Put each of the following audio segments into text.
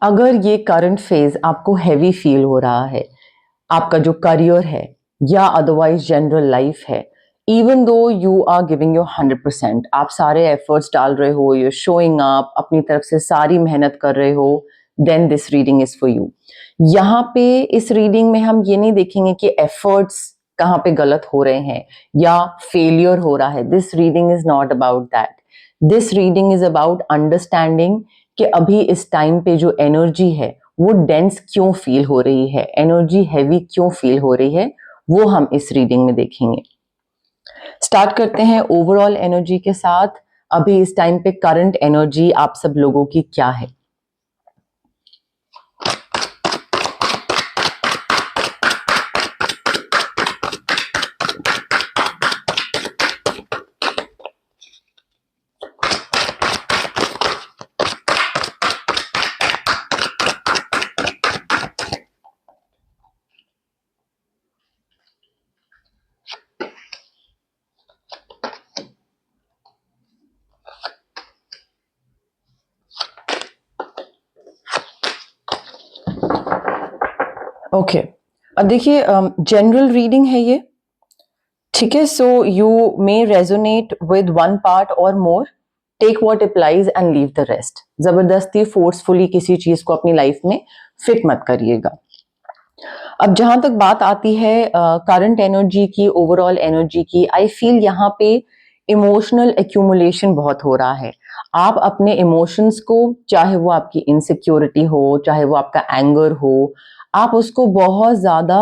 अगर ये current phase आपको हैवी फील हो रहा है, आपका जो करियर है या अदरवाइज जनरल लाइफ है, even though you are giving your 100%, आप सारे एफर्ट्स डाल रहे हो, यू शोइंग अप, अपनी तरफ से सारी मेहनत कर रहे हो, then this reading is for you. यहाँ पे इस रीडिंग में हम ये नहीं देखेंगे कि एफर्ट्स कहाँ पे गलत हो रहे हैं या फेलियर हो रहा है। This reading is not about that. This reading is about understanding कि अभी इस टाइम पे जो एनर्जी है वो डेंस क्यों फील हो रही है, एनर्जी हैवी क्यों फील हो रही है, वो हम इस रीडिंग में देखेंगे। स्टार्ट करते हैं ओवरऑल एनर्जी के साथ। अभी इस टाइम पे करंट एनर्जी आप सब लोगों की क्या है? ओके, अब देखिए जनरल रीडिंग है ये, ठीक है। So you may resonate with one part और more, take what applies and leave the rest. जबरदस्ती फोर्सफुली किसी चीज को अपनी लाइफ में फिट मत करिएगा। अब जहां तक बात आती है करंट एनर्जी की, ओवरऑल एनर्जी की, आई फील यहाँ पे इमोशनल एक्यूमुलेशन बहुत हो रहा है। आप अपने इमोशंस को, चाहे वो आपकी इनसिक्योरिटी हो, चाहे वो आपका एंगर हो, आप उसको बहुत ज्यादा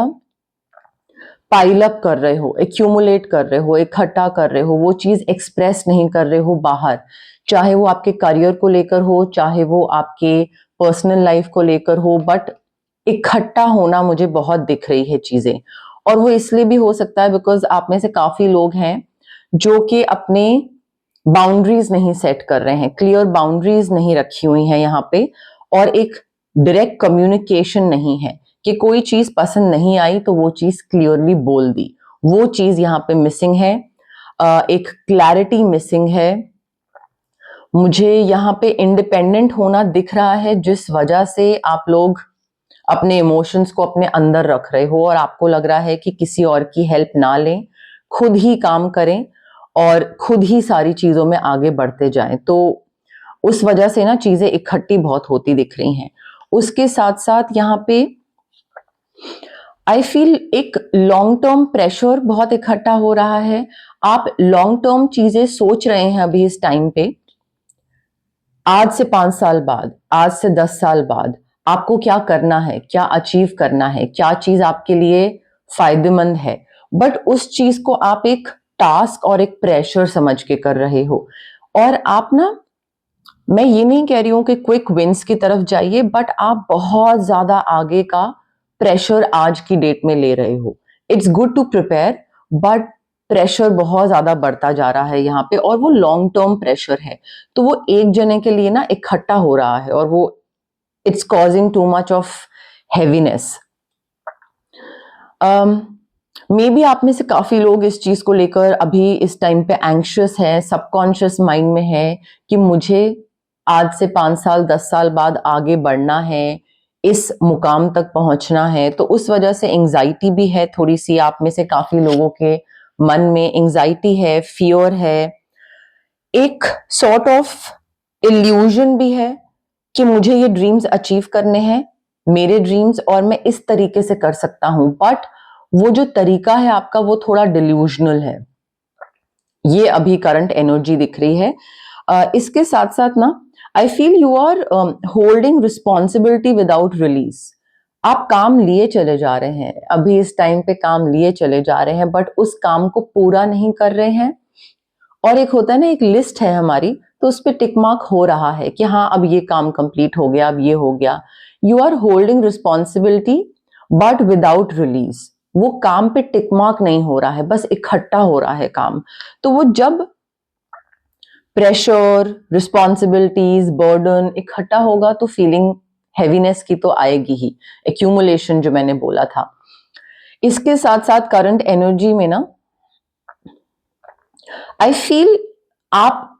पाइल अप कर रहे हो, एक्यूमुलेट कर रहे हो, इकट्ठा कर रहे हो, वो चीज एक्सप्रेस नहीं कर रहे हो बाहर। चाहे वो आपके करियर को लेकर हो, चाहे वो आपके पर्सनल लाइफ को लेकर हो, बट इकट्ठा होना मुझे बहुत दिख रही है चीजें। और वो इसलिए भी हो सकता है बिकॉज आप में से काफी लोग हैं जो कि अपने बाउंड्रीज नहीं सेट कर रहे हैं, क्लियर बाउंड्रीज नहीं रखी हुई हैं यहाँ पे, और एक डायरेक्ट कम्युनिकेशन नहीं है कि कोई चीज पसंद नहीं आई तो वो चीज क्लियरली बोल दी। वो चीज यहाँ पे मिसिंग है, एक क्लैरिटी मिसिंग है। मुझे यहाँ पे इंडिपेंडेंट होना दिख रहा है, जिस वजह से आप लोग अपने इमोशंस को अपने अंदर रख रहे हो और आपको लग रहा है कि किसी और की हेल्प ना लें, खुद ही काम करें और खुद ही सारी चीजों में आगे बढ़ते जाएं। तो उस वजह से ना चीजें इकट्ठी बहुत होती दिख रही हैं। उसके साथ साथ यहाँ पे आई फील एक लॉन्ग टर्म प्रेशर बहुत इकट्ठा हो रहा है। आप लॉन्ग टर्म चीजें सोच रहे हैं अभी इस टाइम पे, आज से 5 साल बाद, आज से 10 साल बाद आपको क्या करना है, क्या अचीव करना है, क्या चीज आपके लिए फायदेमंद है, बट उस चीज को आप एक टास्क और एक प्रेशर समझ के कर रहे हो। और आप ना, मैं ये नहीं कह रही हूं कि क्विक विंस की तरफ जाइए, बट आप बहुत ज्यादा आगे का प्रेशर आज की डेट में ले रहे हो। It's good to prepare, but pressure बहुत ज्यादा बढ़ता जा रहा है यहाँ पे, और वो लॉन्ग टर्म प्रेशर है। तो वो एक जने के लिए ना इकट्ठा हो रहा है और वो it's causing too much of heaviness. May be आप में से काफी लोग इस चीज को लेकर अभी इस टाइम पे एंग्शियस है, सबकॉन्शियस माइंड में है कि मुझे आज से 5 साल 10 साल बाद आगे बढ़ना है, इस मुकाम तक पहुंचना है। तो उस वजह से एंजाइटी भी है थोड़ी सी, आप में से काफी लोगों के मन में एंजाइटी है, फियर है, एक सॉर्ट ऑफ इल्यूजन भी है कि मुझे ये ड्रीम्स अचीव करने हैं, मेरे ड्रीम्स, और मैं इस तरीके से कर सकता हूं। बट वो जो तरीका है आपका वो थोड़ा डिल्यूजनल है। ये अभी करंट एनर्जी दिख रही है। इसके साथ साथ ना I feel you are holding responsibility without release. आप काम लिए चले जा रहे हैं, अभी इस टाइम पे काम लिए चले जा रहे हैं, बट उस काम को पूरा नहीं कर रहे हैं। और एक होता है ना, एक लिस्ट है हमारी, तो उस पर टिक मार्क हो रहा है कि हाँ अब ये काम कंप्लीट हो गया, अब ये हो गया। You are holding responsibility but without release. वो काम पे टिक मार्क नहीं हो रहा है, बस इकट्ठा हो रहा है काम। तो वो जब प्रेशर, रिस्पॉन्सिबिलिटीज, बर्डन इकट्ठा होगा तो फीलिंग हैवीनेस की तो आएगी ही, एक्यूमुलेशन जो मैंने बोला था। इसके साथ साथ करंट एनर्जी में ना आई फील आप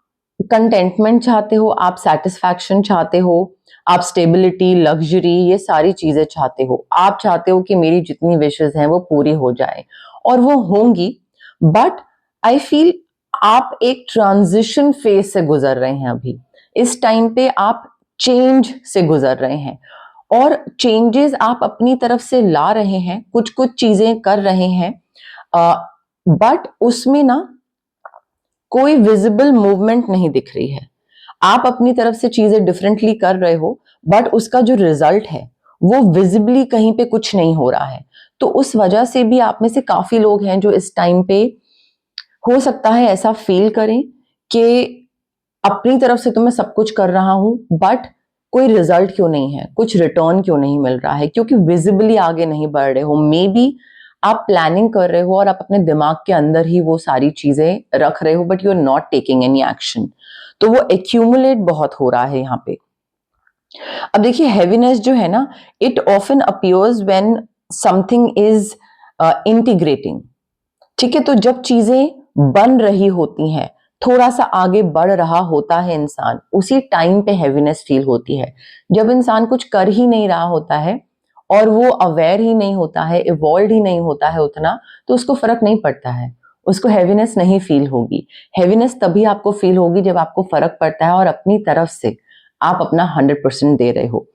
कंटेंटमेंट चाहते हो, आप सेटिस्फैक्शन चाहते हो, आप स्टेबिलिटी, लग्जरी, ये सारी चीजें चाहते हो। आप चाहते हो कि मेरी जितनी विशेस हैं वो पूरी हो जाए, और वो होंगी। बट आई फील आप एक ट्रांजिशन फेज से गुजर रहे हैं अभी। इस टाइम पे आप चेंज से गुजर रहे हैं, और चेंजेस आप अपनी तरफ से ला रहे हैं, कुछ कुछ चीजें कर रहे हैं, बट उसमें ना कोई विजिबल मूवमेंट नहीं दिख रही है। आप अपनी तरफ से चीजें डिफरेंटली कर रहे हो, बट उसका जो रिजल्ट है वो विजिबली कहीं पे कुछ नहीं हो रहा है। तो उस वजह से भी आप में से काफी लोग हैं जो इस टाइम पे हो सकता है ऐसा फील करें कि अपनी तरफ से तो मैं सब कुछ कर रहा हूं, बट कोई रिजल्ट क्यों नहीं है, कुछ रिटर्न क्यों नहीं मिल रहा है, क्योंकि विजिबली आगे नहीं बढ़ रहे हो। मे बी आप प्लानिंग कर रहे हो और आप अपने दिमाग के अंदर ही वो सारी चीजें रख रहे हो, but you are not taking any action. तो वो एक्यूमुलेट बहुत हो रहा है यहाँ पे। अब देखिए, हैवीनेस जो है ना, it often appears when something is integrating. ठीक है, तो जब चीजें बन रही होती हैं, थोड़ा सा आगे बढ़ रहा होता है इंसान, उसी टाइम पे हैवीनेस फील होती है। जब इंसान कुछ कर ही नहीं रहा होता है और वो अवेयर ही नहीं होता है, इवॉल्व ही नहीं होता है उतना, तो उसको फर्क नहीं पड़ता है, उसको हैवीनेस नहीं फील होगी। हैवीनेस तभी आपको फील होगी जब आपको फर्क पड़ता है और अपनी तरफ से आप अपना 100% दे रहे हो।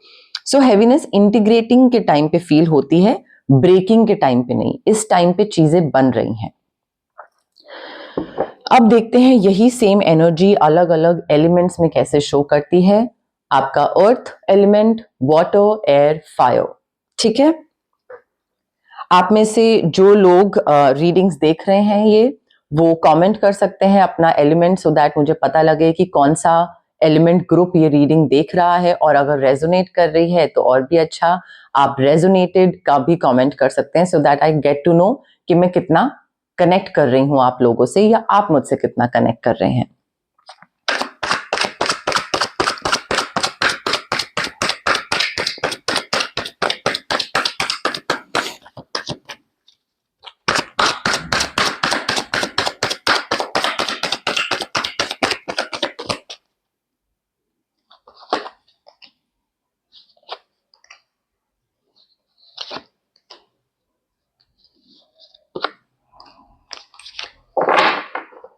सो हैवीनेस इंटीग्रेटिंग के टाइम पे फील होती है, ब्रेकिंग के टाइम पे नहीं। इस टाइम पे चीजें बन रही हैं। अब देखते हैं यही सेम एनर्जी अलग अलग एलिमेंट्स में कैसे शो करती है। आपका earth element, water, air, fire. ठीक है, आप में से जो लोग रीडिंग्स देख रहे हैं ये, वो कमेंट कर सकते हैं अपना एलिमेंट, सो दैट मुझे पता लगे कि कौन सा एलिमेंट ग्रुप ये रीडिंग देख रहा है। और अगर रेजोनेट कर रही है तो और भी अच्छा, आप रेजोनेटेड का भी कमेंट कर सकते हैं, so that I get to know कि मैं कितना कनेक्ट कर रही हूं आप लोगों से, या आप मुझसे कितना कनेक्ट कर रहे हैं।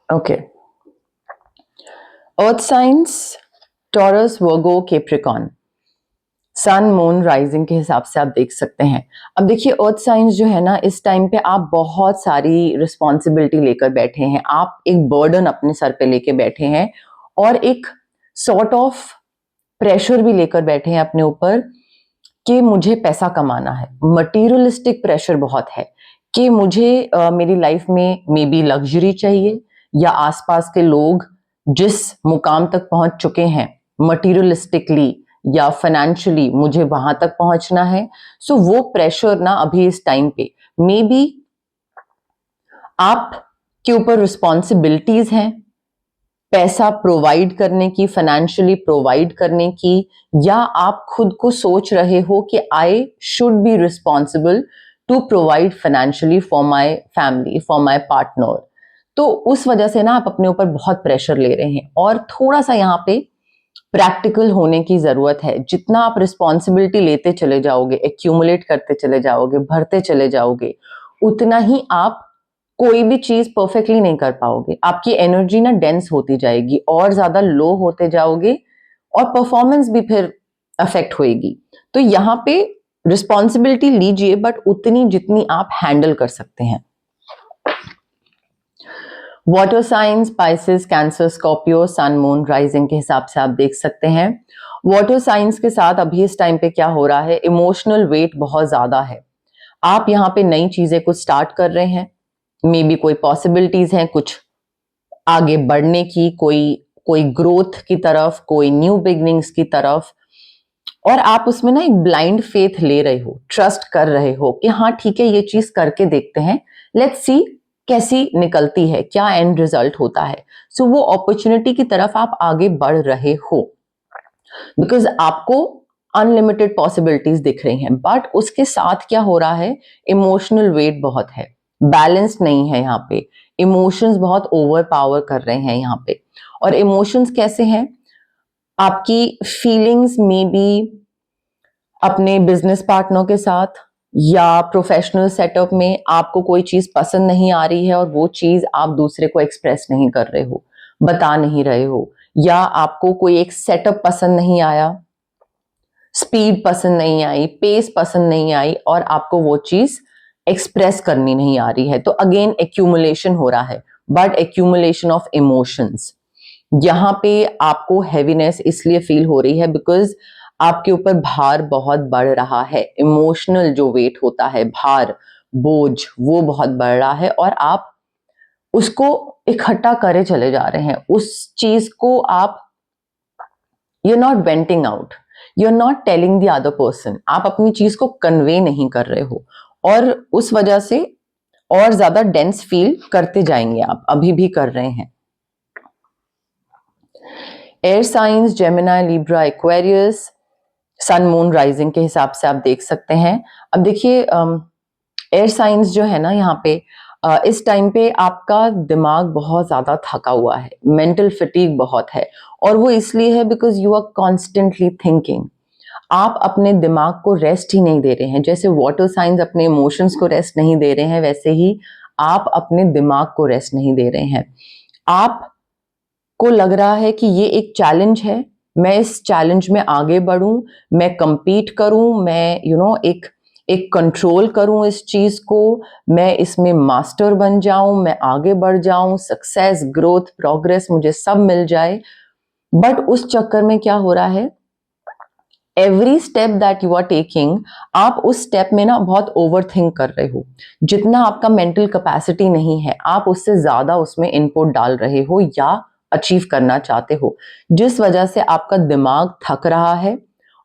ओके, अर्थ साइंस टॉरस, वर्गो, कैप्रिकॉर्न, सन, मून, राइजिंग के हिसाब से आप देख सकते हैं। अब देखिए, अर्थ साइंस जो है ना, इस टाइम पे आप बहुत सारी रिस्पॉन्सिबिलिटी लेकर बैठे हैं, आप एक बर्डन अपने सर पे लेके बैठे हैं, और एक सॉर्ट ऑफ प्रेशर भी लेकर बैठे हैं अपने ऊपर कि मुझे पैसा कमाना है। मटीरियलिस्टिक प्रेशर बहुत है कि मुझे मेरी लाइफ में मे बी लग्जरी चाहिए, या आसपास के लोग जिस मुकाम तक पहुंच चुके हैं मटीरियलिस्टिकली या फाइनेंशियली, मुझे वहां तक पहुंचना है। सो वो प्रेशर ना अभी इस टाइम पे मे बी आप के ऊपर रिस्पॉन्सिबिलिटीज हैं, पैसा प्रोवाइड करने की, फाइनेंशियली प्रोवाइड करने की, या आप खुद को सोच रहे हो कि I should be responsible to provide financially for my family, for my partner. तो उस वजह से ना आप अपने ऊपर बहुत प्रेशर ले रहे हैं, और थोड़ा सा यहाँ पे प्रैक्टिकल होने की जरूरत है। जितना आप रिस्पॉन्सिबिलिटी लेते चले जाओगे, एक्यूमुलेट करते चले जाओगे, भरते चले जाओगे, उतना ही आप कोई भी चीज परफेक्टली नहीं कर पाओगे। आपकी एनर्जी ना डेंस होती जाएगी, और ज्यादा लो होते जाओगे, और परफॉर्मेंस भी फिर अफेक्ट होएगी। तो यहाँ पे रिस्पॉन्सिबिलिटी लीजिए, बट उतनी जितनी आप हैंडल कर सकते हैं। Water signs, Pisces, Cancer, Scorpio, sun, moon, rising के हिसाब से आप देख सकते हैं। वाटर साइंस के साथ अभी इस टाइम पे क्या हो रहा है, इमोशनल वेट बहुत ज्यादा है। आप यहाँ पे नई चीजें कुछ स्टार्ट कर रहे हैं, मे बी कोई पॉसिबिलिटीज हैं कुछ आगे बढ़ने की, कोई कोई ग्रोथ की तरफ, कोई न्यू बिगनिंग्स की तरफ, और आप उसमें ना एक ब्लाइंड फेथ ले रहे हो, ट्रस्ट कर रहे हो कि हाँ ठीक है, ये चीज करके देखते हैं, लेट्स सी कैसी निकलती है, क्या एंड रिजल्ट होता है। सो वो अपॉर्चुनिटी की तरफ आप आगे बढ़ रहे हो, बिकॉज आपको अनलिमिटेड पॉसिबिलिटीज दिख रही हैं। बट उसके साथ क्या हो रहा है, इमोशनल वेट बहुत है, बैलेंस नहीं है यहाँ पे, इमोशंस बहुत ओवर पावर कर रहे हैं यहाँ पे, और इमोशंस कैसे हैं? आपकी फीलिंग्स में बी अपने बिजनेस पार्टनर के साथ या प्रोफेशनल सेटअप में आपको कोई चीज पसंद नहीं आ रही है और वो चीज आप दूसरे को एक्सप्रेस नहीं कर रहे हो, बता नहीं रहे हो, या आपको कोई एक सेटअप पसंद नहीं आया, स्पीड पसंद नहीं आई, पेस पसंद नहीं आई और आपको वो चीज एक्सप्रेस करनी नहीं आ रही है, तो अगेन एक्यूमुलेशन हो रहा है, बट एक्यूमुलेशन ऑफ इमोशंस। यहाँ पे आपको हैवीनेस इसलिए फील हो रही है बिकॉज आपके ऊपर भार बहुत बढ़ रहा है, इमोशनल जो वेट होता है, भार, बोझ, वो बहुत बढ़ रहा है और आप उसको इकट्ठा करे चले जा रहे हैं। उस चीज को आप, you are not venting out, you are not telling the other person, आप अपनी चीज को कन्वे नहीं कर रहे हो और उस वजह से और ज्यादा डेंस फील करते जाएंगे, आप अभी भी कर रहे हैं। Air signs Gemini, Libra, Aquarius, sun moon rising के हिसाब से आप देख सकते हैं। अब देखिए एयर साइंस जो है ना, यहाँ पे इस टाइम पे आपका दिमाग बहुत ज्यादा थका हुआ है, मेंटल फटीग बहुत है और वो इसलिए है because you are constantly thinking. आप अपने दिमाग को रेस्ट ही नहीं दे रहे हैं। जैसे वाटर साइंस अपने इमोशंस को रेस्ट नहीं दे रहे हैं, वैसे ही आप अपने दिमाग को रेस्ट नहीं दे रहे हैं। आप को लग रहा है कि ये एक चैलेंज है, मैं इस चैलेंज में आगे बढ़ूं, मैं compete करूं, मैं एक कंट्रोल करूं इस चीज को, मैं इसमें मास्टर बन जाऊं, मैं आगे बढ़ जाऊं, सक्सेस, ग्रोथ, प्रोग्रेस मुझे सब मिल जाए। बट उस चक्कर में क्या हो रहा है, every step that you are taking, आप उस स्टेप में ना बहुत ओवर थिंक कर रहे हो। जितना आपका मेंटल कैपेसिटी नहीं है, आप उससे ज्यादा उसमें इनपुट डाल रहे हो या अचीव करना चाहते हो, जिस वजह से आपका दिमाग थक रहा है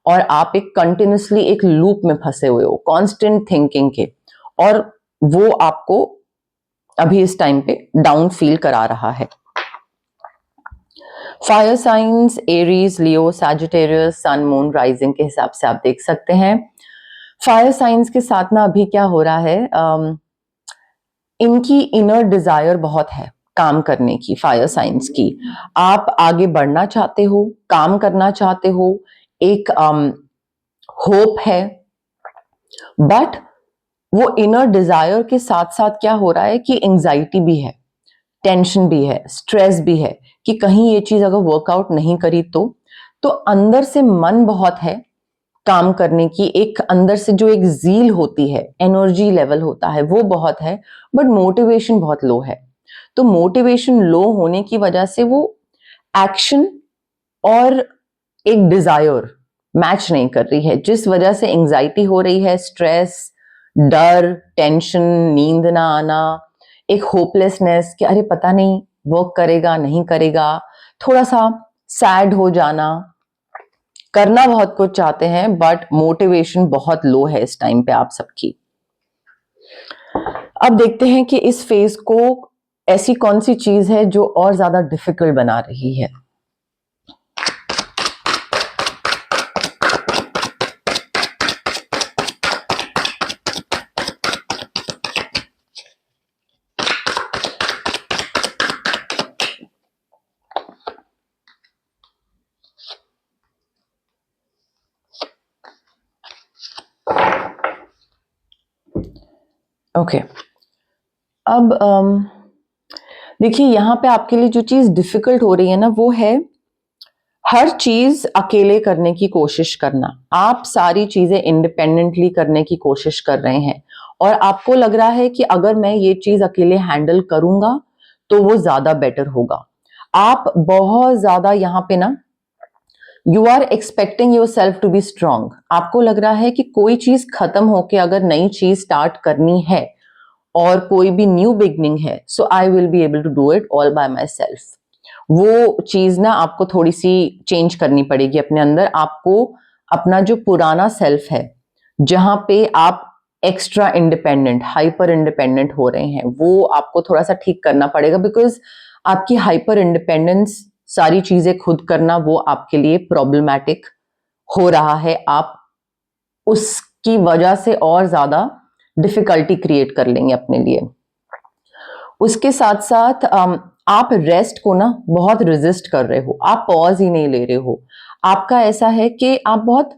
और आप एक कंटिन्यूसली एक लूप में फंसे हुए हो, कांस्टेंट थिंकिंग के, और वो आपको अभी इस टाइम पे डाउन फील करा रहा है। फायर साइंस एरीज, लियो, सैजिटेरियस, सन मून राइजिंग के हिसाब से आप देख सकते हैं। फायर साइंस के साथ ना अभी क्या हो रहा है, इनकी इनर डिजायर बहुत है काम करने की, फायर साइंस की। आप आगे बढ़ना चाहते हो, काम करना चाहते हो, एक होप है, बट वो इनर डिजायर के साथ साथ क्या हो रहा है कि एंजाइटी भी है, टेंशन भी है, स्ट्रेस भी है कि कहीं ये चीज अगर वर्कआउट नहीं करी तो अंदर से मन बहुत है काम करने की, एक अंदर से जो एक जील होती है, एनर्जी लेवल होता है, वो बहुत है, बट मोटिवेशन बहुत लो है। तो मोटिवेशन लो होने की वजह से वो एक्शन और एक डिजायर मैच नहीं कर रही है, जिस वजह से एंजाइटी हो रही है, स्ट्रेस, डर, टेंशन, नींद ना आना, एक होपलेसनेस कि अरे पता नहीं वर्क करेगा नहीं करेगा, थोड़ा सा सैड हो जाना। करना बहुत कुछ चाहते हैं बट मोटिवेशन बहुत लो है इस टाइम पे आप सबकी। अब देखते हैं कि इस फेज को ऐसी कौन सी चीज है जो और ज्यादा डिफिकल्ट बना रही है। ओके अब देखिए यहाँ पे आपके लिए जो चीज डिफिकल्ट हो रही है ना, वो है हर चीज अकेले करने की कोशिश करना। आप सारी चीजें इंडिपेंडेंटली करने की कोशिश कर रहे हैं और आपको लग रहा है कि अगर मैं ये चीज अकेले हैंडल करूंगा तो वो ज्यादा बेटर होगा। आप बहुत ज्यादा यहाँ पे ना, you are expecting yourself to be strong. आपको लग रहा है कि कोई चीज खत्म होके अगर नई चीज स्टार्ट करनी है और कोई भी न्यू बिगनिंग है, so I will be able to do it all by myself. वो चीज ना आपको थोड़ी सी चेंज करनी पड़ेगी अपने अंदर। आपको अपना जो पुराना सेल्फ है, जहां पे आप एक्स्ट्रा इंडिपेंडेंट, हाइपर इंडिपेंडेंट हो रहे हैं, वो आपको थोड़ा सा ठीक करना पड़ेगा बिकॉज आपकी हाइपर इंडिपेंडेंस, सारी चीजें खुद करना, वो आपके लिए प्रॉब्लमैटिक हो रहा है। आप उसकी वजह से और ज्यादा डिफिकल्टी क्रिएट कर लेंगे अपने लिए। उसके साथ साथ आप रेस्ट को ना बहुत रेजिस्ट कर रहे हो, आप पॉज ही नहीं ले रहे हो। आपका ऐसा है कि आप बहुत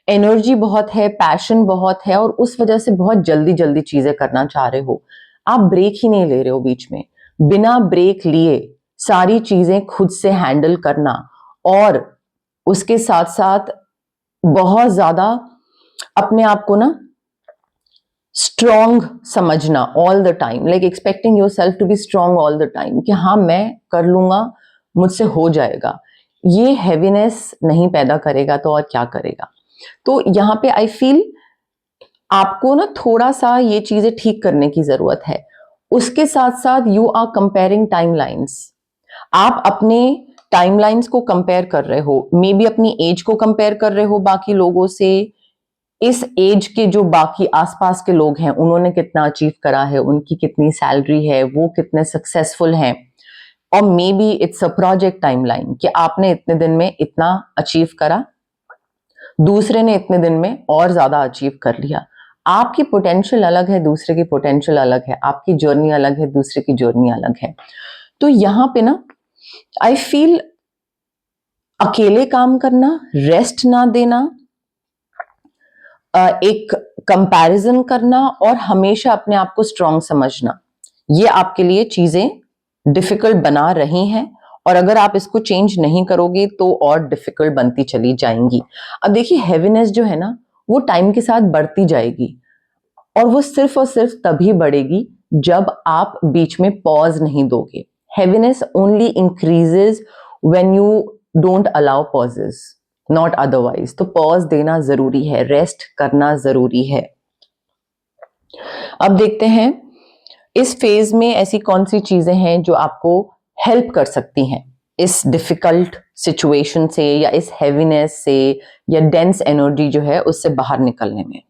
एनर्जी बहुत है, पैशन बहुत है और उस वजह से बहुत जल्दी जल्दी चीजें करना चाह रहे हो। आप ब्रेक ही नहीं ले रहे हो बीच में। बिना ब्रेक लिए सारी चीजें खुद से हैंडल करना और उसके साथ साथ बहुत ज्यादा अपने आप को ना स्ट्रॉन्ग समझना all the time, like expecting yourself to be strong all the time कि हाँ मैं कर लूंगा, मुझसे हो जाएगा। ये हैवीनेस नहीं पैदा करेगा तो और क्या करेगा। तो यहाँ पे आई फील आपको ना थोड़ा सा ये चीजें ठीक करने की जरूरत है। उसके साथ साथ यू आर कंपेयरिंग टाइमलाइंस। आप अपने टाइमलाइंस को कंपेयर कर रहे हो, मे बी अपनी एज को कंपेयर कर रहे हो बाकी लोगों से। इस एज के जो बाकी आसपास के लोग हैं उन्होंने कितना अचीव करा है, उनकी कितनी सैलरी है, वो कितने सक्सेसफुल हैं। और may be it's a project timeline कि आपने इतने दिन में इतना अचीव करा, दूसरे ने इतने दिन में और ज्यादा अचीव कर लिया। आपकी पोटेंशियल अलग है, दूसरे की पोटेंशियल अलग है, आपकी जर्नी अलग है, दूसरे की जर्नी अलग है। तो यहां पे ना आई फील अकेले काम करना, रेस्ट ना देना, एक कंपैरिजन करना और हमेशा अपने आप को स्ट्रांग समझना, ये आपके लिए चीजें डिफिकल्ट बना रही हैं। और अगर आप इसको चेंज नहीं करोगे तो और डिफिकल्ट बनती चली जाएंगी। अब देखिए हैवीनेस जो है ना वो टाइम के साथ बढ़ती जाएगी और वो सिर्फ और सिर्फ तभी बढ़ेगी जब आप बीच में पॉज नहीं दोगे। Heaviness only increases when you don't allow pauses, not otherwise. तो पॉज देना जरूरी है, रेस्ट करना जरूरी है। अब देखते हैं इस फेज में ऐसी कौन सी चीजें हैं जो आपको हेल्प कर सकती हैं इस डिफिकल्ट सिचुएशन से या इस हैवीनेस से या डेंस एनर्जी जो है उससे बाहर निकलने में।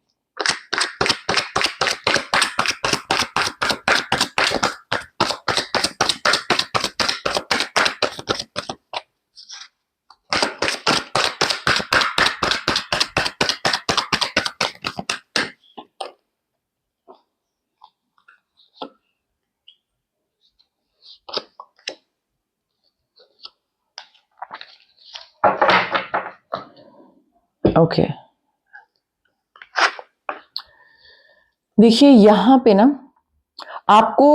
ओके देखिए यहां पे ना आपको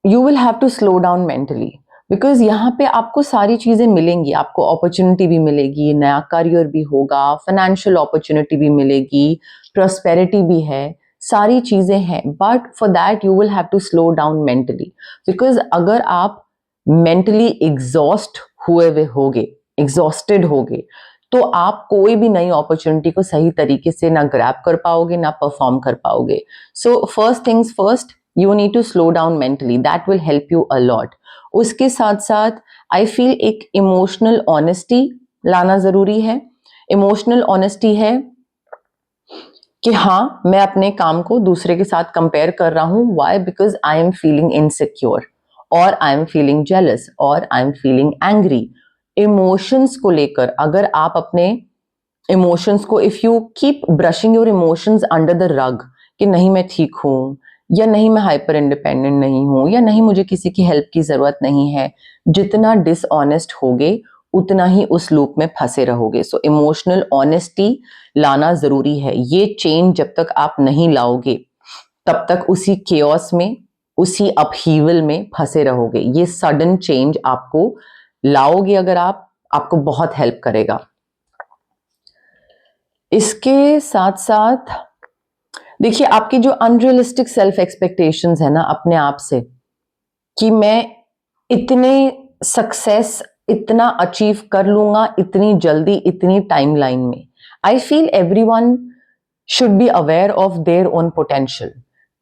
you will have to slow down mentally, because यहाँ पे आपको सारी चीजें मिलेंगी। आपको अपॉर्चुनिटी भी मिलेगी, नया करियर भी होगा, फाइनेंशियल अपॉर्चुनिटी भी मिलेगी, प्रोस्पेरिटी भी है, सारी चीजें हैं। But for that you will have to slow down mentally, because अगर आप मेंटली एग्जॉस्ट हुए हुए होगे, एग्जॉस्टेड होगे, तो आप कोई भी नई अपॉर्चुनिटी को सही तरीके से ना ग्रैब कर पाओगे ना परफॉर्म कर पाओगे। So first things first, you need to slow down mentally, that will help you a lot. उसके साथ साथ आई फील एक इमोशनल ऑनेस्टी लाना जरूरी है। इमोशनल ऑनेस्टी है कि हाँ मैं अपने काम को दूसरे के साथ कंपेयर कर रहा हूं, why, because I am feeling insecure और आई एम फीलिंग जेलस और I am feeling angry. Emotions को लेकर अगर आप अपने इमोशंस को, if you keep brushing your emotions under the rug कि नहीं मैं ठीक हूं या नहीं मैं हाइपर इंडिपेंडेंट नहीं हूं या नहीं मुझे किसी की हेल्प की जरूरत नहीं है, जितना डिसऑनेस्ट होगे उतना ही उस लूप में फंसे रहोगे। सो इमोशनल ऑनेस्टी लाना जरूरी है। ये चेंज जब तक आप नहीं लाओगे तब तक उसी केओस में, उसी अपहीवल में फंसे रहोगे। ये सडन चेंज आपको लाओगे अगर आप, आपको बहुत हेल्प करेगा। इसके साथ साथ देखिए आपकी जो अनरियलिस्टिक सेल्फ एक्सपेक्टेशंस है ना अपने आप से कि मैं इतने सक्सेस, इतना अचीव कर लूंगा इतनी जल्दी, इतनी टाइमलाइन में। I feel everyone should be aware of their own potential.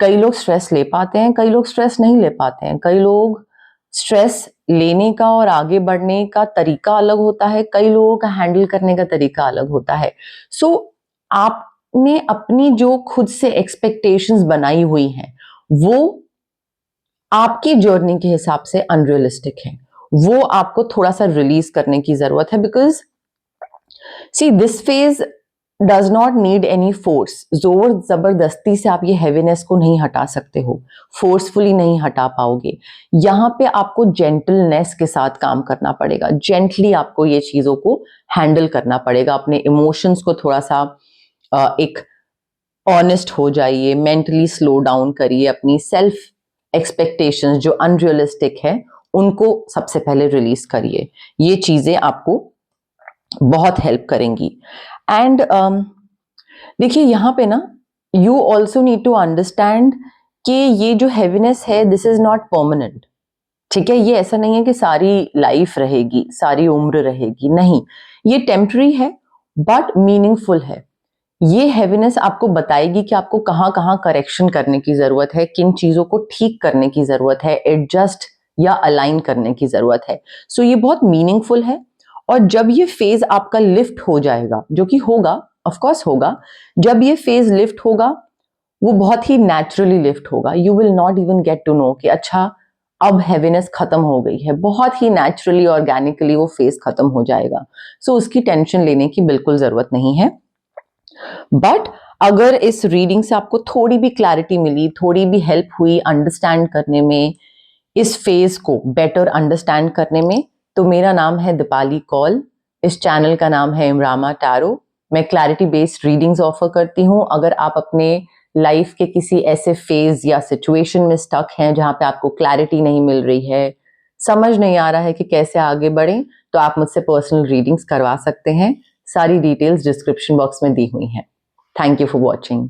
कई लोग स्ट्रेस ले पाते हैं, कई लोग स्ट्रेस नहीं ले पाते हैं, कई लोग स्ट्रेस लेने का और आगे बढ़ने का तरीका अलग होता है, कई लोगों का हैंडल करने का तरीका अलग होता है। सो आपने अपनी जो खुद से एक्सपेक्टेशंस बनाई हुई हैं वो आपकी जर्नी के हिसाब से अनरियलिस्टिक है। वो आपको थोड़ा सा रिलीज करने की जरूरत है, because see this phase does not need any force, जोर जबरदस्ती से आप ये हैवीनेस को नहीं हटा सकते हो, फोर्सफुली नहीं हटा पाओगे। यहाँ पे आपको जेंटलनेस के साथ काम करना पड़ेगा, जेंटली आपको ये चीजों को हैंडल करना पड़ेगा। अपने इमोशंस को थोड़ा सा एक ऑनेस्ट हो जाइए, मेंटली स्लो डाउन करिए, अपनी सेल्फ एक्सपेक्टेशंस जो अनरियलिस्टिक है उनको सबसे पहले रिलीज करिए। ये चीजें आपको बहुत हेल्प करेंगी। एंड देखिए यहाँ पे ना, you also need to understand कि ये जो हैवीनेस है दिस इज नॉट परमानेंट। ठीक है, ये ऐसा नहीं है कि सारी लाइफ रहेगी, सारी उम्र रहेगी, नहीं, ये टेम्पररी है बट मीनिंगफुल है। ये हैवीनेस आपको बताएगी कि आपको कहाँ कहाँ करेक्शन करने की जरूरत है, किन चीजों को ठीक करने की जरूरत है, एडजस्ट या अलाइन करने की जरूरत है। सो ये बहुत मीनिंगफुल है। और जब ये फेज आपका लिफ्ट हो जाएगा, जो कि होगा, ऑफ कोर्स होगा, जब ये फेज लिफ्ट होगा वो बहुत ही नेचुरली लिफ्ट होगा। You will not even get to know कि अच्छा अब हैवीनेस खत्म हो गई है, बहुत ही नेचुरली ऑर्गेनिकली वो फेज खत्म हो जाएगा। सो उसकी टेंशन लेने की बिल्कुल जरूरत नहीं है। बट अगर इस रीडिंग से आपको थोड़ी भी क्लैरिटी मिली, थोड़ी भी हेल्प हुई अंडरस्टैंड करने में, इस फेज को बेटर अंडरस्टैंड करने में, तो मेरा नाम है दीपाली कौल, इस चैनल का नाम है इमरामा टैरो। मैं क्लैरिटी बेस्ड रीडिंग्स ऑफर करती हूँ। अगर आप अपने लाइफ के किसी ऐसे फेज या सिचुएशन में स्टक हैं जहां पे आपको क्लैरिटी नहीं मिल रही है, समझ नहीं आ रहा है कि कैसे आगे बढ़ें, तो आप मुझसे पर्सनल रीडिंग्स करवा सकते हैं। सारी डिटेल्स डिस्क्रिप्शन बॉक्स में दी हुई हैं। Thank you for watching.